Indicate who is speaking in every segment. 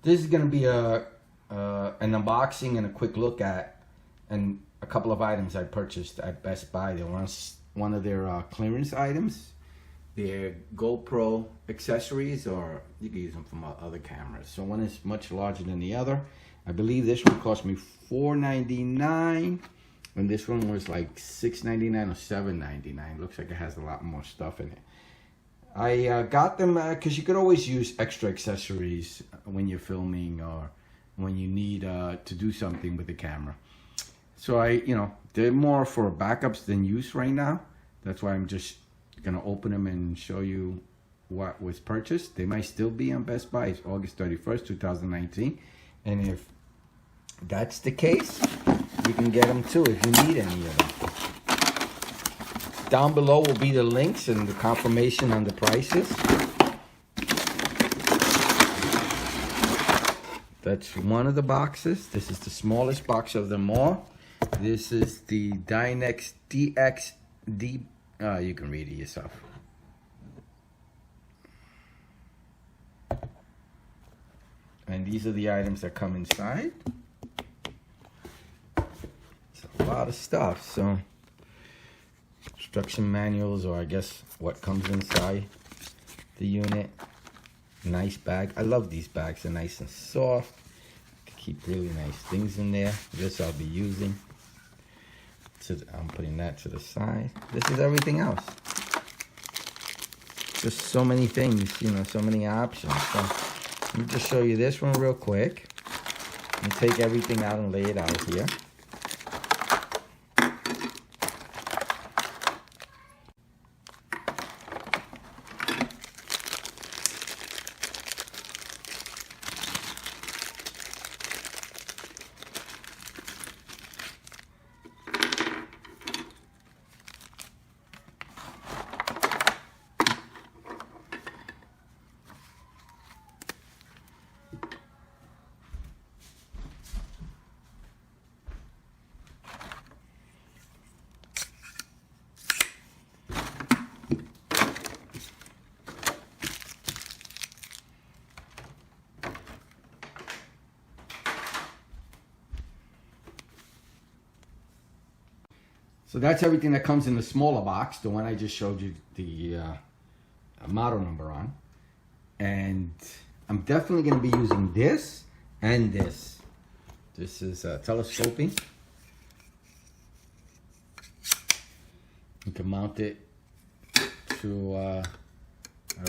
Speaker 1: This is going to be an unboxing and a quick look at and a couple of items I purchased at Best Buy. They were one of their clearance items. They're GoPro accessories, or you can use them from other cameras. So one is much larger than the other. I believe this one cost me $4.99, and this one was like $6.99 or $7.99. Looks like it has a lot more stuff in it. I got them because you could always use extra accessories when you're filming or when you need to do something with the camera. So they're more for backups than use right now. That's why I'm just gonna open them and show you what was purchased. They might still be on Best Buy. It's August 31st, 2019. And if that's the case, you can get them too if you need any of them. Down below will be the links and the confirmation on the prices. That's one of the boxes. This is the smallest box of them all. This is the Dynex DX-DGPK02. You can read it yourself. And these are the items that come inside. It's a lot of stuff. So instruction manuals, or I guess what comes inside the unit. Nice bag. I love these bags. They're nice and soft. Keep really nice things in there. This I'll be using. I'm putting that to the side. This is everything else. Just so many things, so many options. So let me just show you this one real quick. And take everything out and lay it out here. So that's everything that comes in the smaller box, the one I just showed you the model number on. And I'm definitely going to be using this and this. This is telescoping. You can mount it to our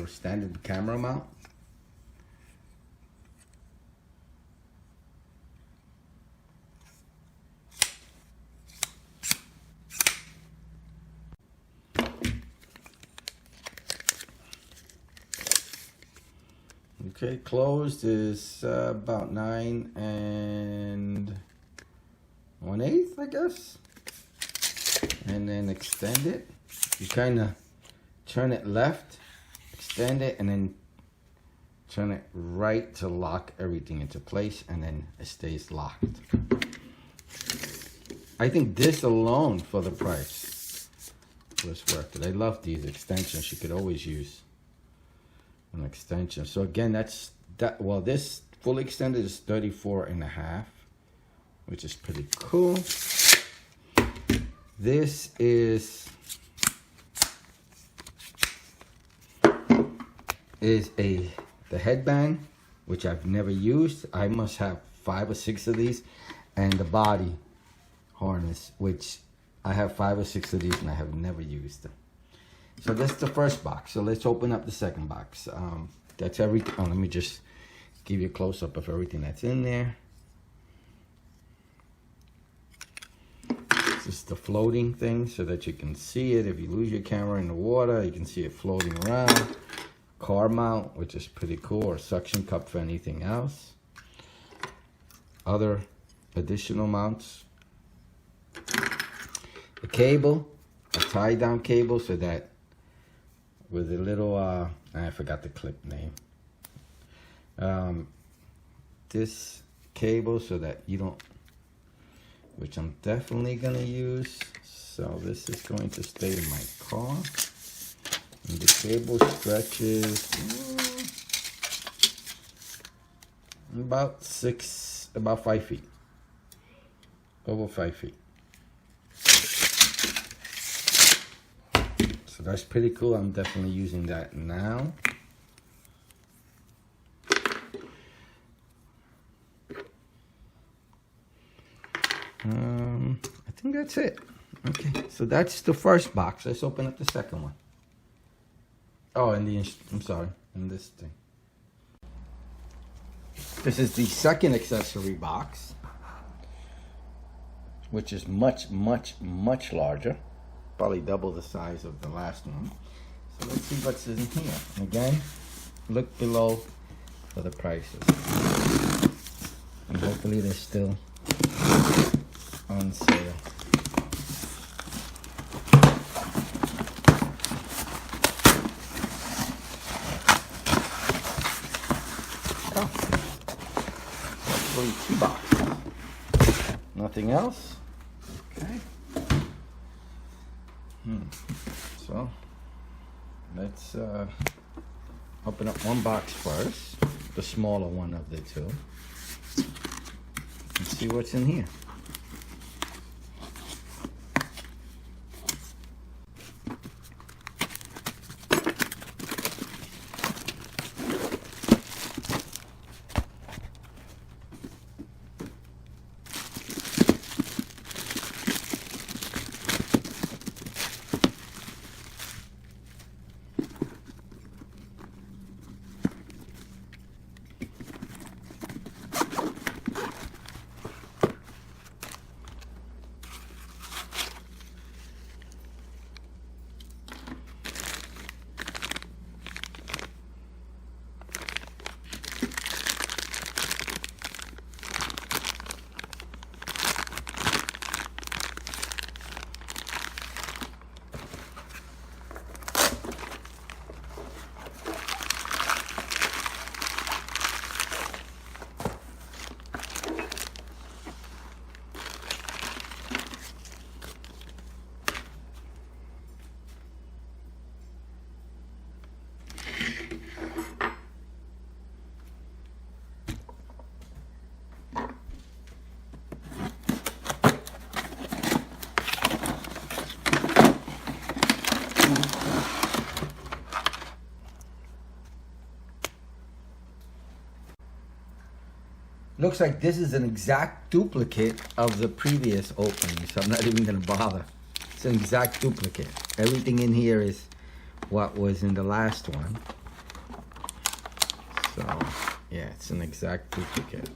Speaker 1: standard camera mount. Okay, closed is about 9 1/8, I guess. And then extend it. You kind of turn it left, extend it, and then turn it right to lock everything into place, and then it stays locked. I think this alone for the price was worth it. I love these extensions. You could always use an extension. So again, this fully extended is 34.5, which is pretty cool. This is the headband, which I've never used. I must have 5 or 6 of these, and the body harness, which I have 5 or 6 of these and I have never used them. So that's the first box. So let's open up the second box. That's everything. Let me just give you a close-up of everything that's in there. This is the floating thing so that you can see it. If you lose your camera in the water, you can see it floating around. Car mount, which is pretty cool, or suction cup for anything else. Other additional mounts. A cable, a tie-down cable, so that with a little, I forgot the clip name. This cable so that you don't, which I'm definitely gonna use. So this is going to stay in my car. And the cable stretches About 5 feet. Over 5 feet. So that's pretty cool. I'm definitely using that now. I think that's it. Okay, so that's the first box. Let's open up the second one. Oh, and I'm sorry, and this thing. This is the second accessory box, which is much, much, much larger. Probably double the size of the last one. So let's see what's in here. And again, look below for the prices. And hopefully they're still on sale. Oh, actually 2 boxes. Nothing else. Okay. So let's open up one box first, the smaller one of the two, and see what's in here. Looks like this is an exact duplicate of the previous opening, so I'm not even gonna bother. It's an exact duplicate. Everything in here is what was in the last one. So yeah, it's an exact duplicate.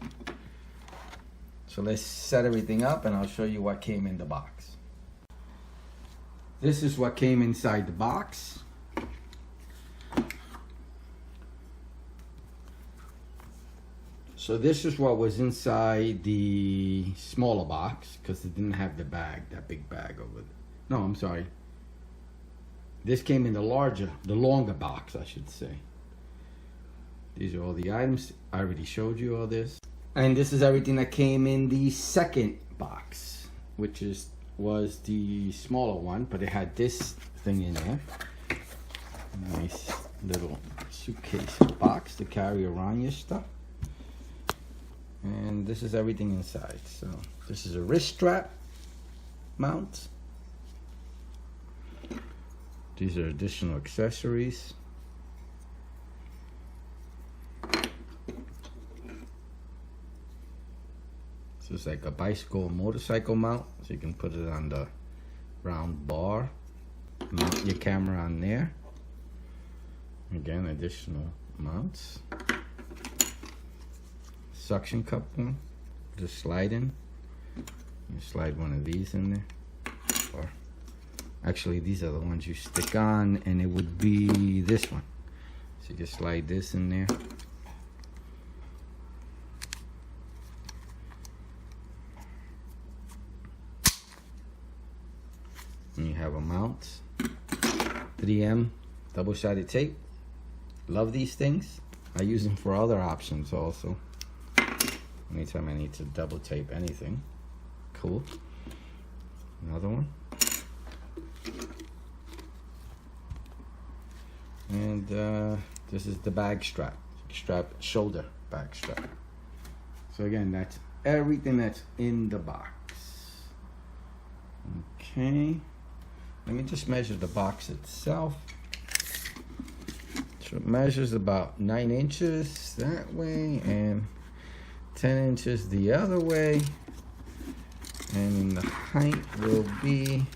Speaker 1: So let's set everything up and I'll show you what came in the box. This is what came inside the box. So this is what was inside the smaller box, because it didn't have the bag, that big bag over there. No, I'm sorry. This came in the longer box, I should say. These are all the items. I already showed you all this. And this is everything that came in the second box, which was the smaller one, but it had this thing in there. Nice little suitcase box to carry around your stuff. And this is everything inside. So this is a wrist strap mount. These are additional accessories. This is like a bicycle or motorcycle mount, so you can put it on the round bar. Mount your camera on there. Again, additional mounts. Suction cup one, just slide in. You slide one of these in there, or actually these are the ones you stick on, and it would be this one. So you can slide this in there. And you have a mount, 3M double-sided tape. Love these things. I use them for other options also. Anytime I need to double tape anything. Cool. Another one. And this is the bag strap. Shoulder bag strap. So again, that's everything that's in the box. Okay, let me just measure the box itself. So it measures about 9 inches that way and 10 inches the other way, and the height will be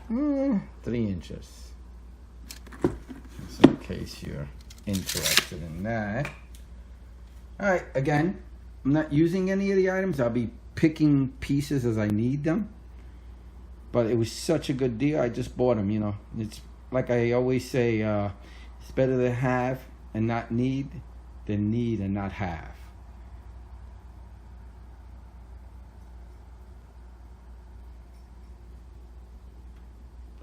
Speaker 1: 3 inches, just in case you're interested in that. All right, again, I'm not using any of the items. I'll be picking pieces as I need them, but it was such a good deal, I just bought them. You know, it's like I always say, it's better to have and not need than need and not have.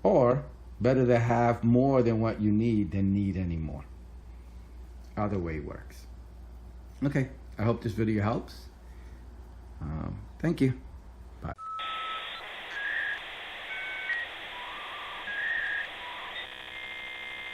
Speaker 1: Or better to have more than what you need than need any more. Either way works. Okay, I hope this video helps. Thank you.